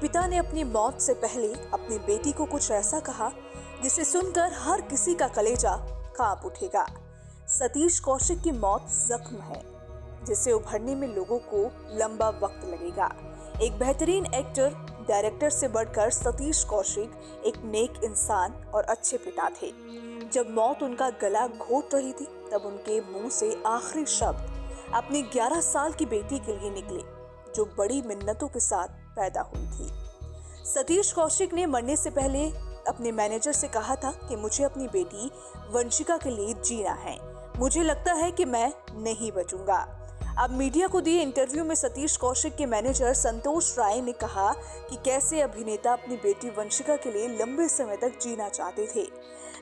पिता ने अपनी मौत से पहले अपनी बेटी को कुछ ऐसा कहा जिसे सुनकर हर किसी का कलेजा कांप उठेगा। सतीश कौशिक की मौत जख्म है जिसे उभरने में लोगों को लंबा वक्त लगेगा। एक बेहतरीन एक्टर, डायरेक्टर से बढ़कर सतीश कौशिक एक नेक इंसान और अच्छे पिता थे। जब मौत उनका गला घोट रही थी तब उनके मुंह से आखिरी शब्द अपनी 11 साल की बेटी के लिए निकले जो बड़ी मिन्नतों के साथ पैदा हुई थी। सतीश कौशिक ने मरने से पहले अपने मैनेजर से कहा था कि मुझे अपनी बेटी वंशिका के लिए जीना है, मुझे लगता है कि मैं नहीं बचूंगा। अब मीडिया को दिए इंटरव्यू में सतीश कौशिक के मैनेजर संतोष राय ने कहा कि कैसे अभिनेता अपनी बेटी वंशिका के लिए लंबे समय तक जीना चाहते थे।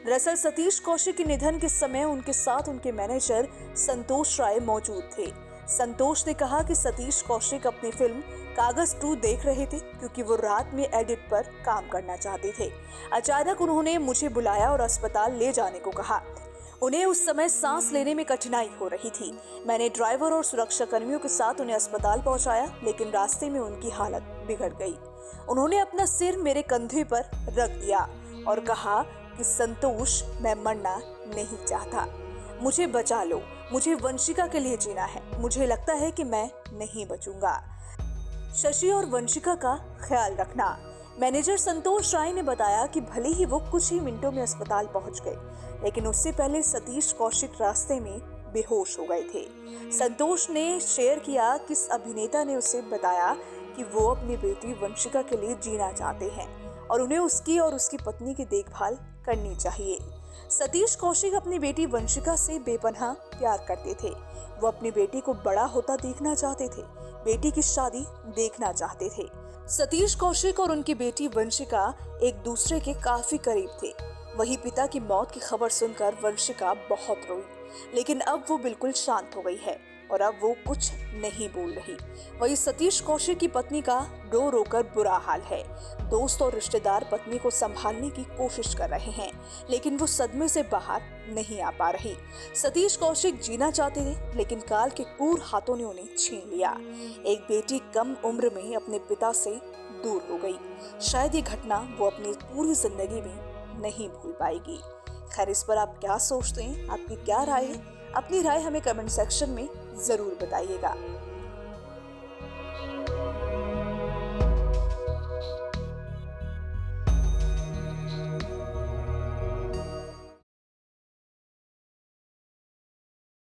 दरअसल सतीश कौशिक के निधन के समय उनके साथ उनके मैनेजर संतोष राय मौजूद थे। संतोष ने कहा कि सतीश कौशिक अपनी फिल्म कागज 2 देख रहे थे क्योंकि वो रात में एडिट पर काम करना चाहते थे। अचानक उन्होंने मुझे बुलाया और अस्पताल ले जाने को कहा। उन्हें उस समय सांस लेने में कठिनाई हो रही थी। मैंने ड्राइवर और सुरक्षा कर्मियों के साथ उन्हें अस्पताल पहुंचाया, लेकिन रास्ते में उनकी हालत बिगड़ गई। उन्होंने अपना सिर मेरे कंधे पर रख दिया और कहा कि संतोष, मैं मरना नहीं चाहता, मुझे बचा लो, मुझे वंशिका के लिए जीना है, मुझे लगता है कि मैं नहीं बचूंगा। शशि और वंशिका का ख्याल रखना। मैनेजर संतोष राय ने बताया कि भले ही वो कुछ ही मिनटों में अस्पताल पहुंच गए, लेकिन उससे पहले सतीश कौशिक रास्ते में बेहोश हो गए थे। संतोष ने शेयर किया कि अभिनेता ने उसे बताया कि वो अपनी बेटी वंशिका के लिए जीना चाहते हैं और उन्हें उसकी और उसकी पत्नी की देखभाल करनी चाहिए। सतीश कौशिक अपनी बेटी वंशिका से बेपनाह प्यार करते थे। वो अपनी बेटी को बड़ा होता देखना चाहते थे, बेटी की शादी देखना चाहते थे। सतीश कौशिक और उनकी बेटी वंशिका एक दूसरे के काफी करीब थे। वही पिता की मौत की खबर सुनकर वंशिका बहुत रोई, लेकिन अब वो बिल्कुल शांत हो गई है और अब वो कुछ नहीं बोल रही। वही सतीश कौशिक की पत्नी का रो रो कर बुरा हाल है। दोस्त और रिश्तेदार पत्नी को संभालने की कोशिश कर रहे हैं, लेकिन वो सदमे से बाहर नहीं आ पा रही। सतीश कौशिक जीना चाहते थे, लेकिन काल के क्रूर हाथों ने उन्हें छीन लिया। एक बेटी कम उम्र में अपने पिता से दूर हो गई। शायद ये घटना वो अपनी पूरी जिंदगी में नहीं भूल पाएगी। खैर, इस पर आप क्या सोचते हैं? आपकी क्या राय है? अपनी राय हमें कमेंट सेक्शन में जरूर बताइएगा।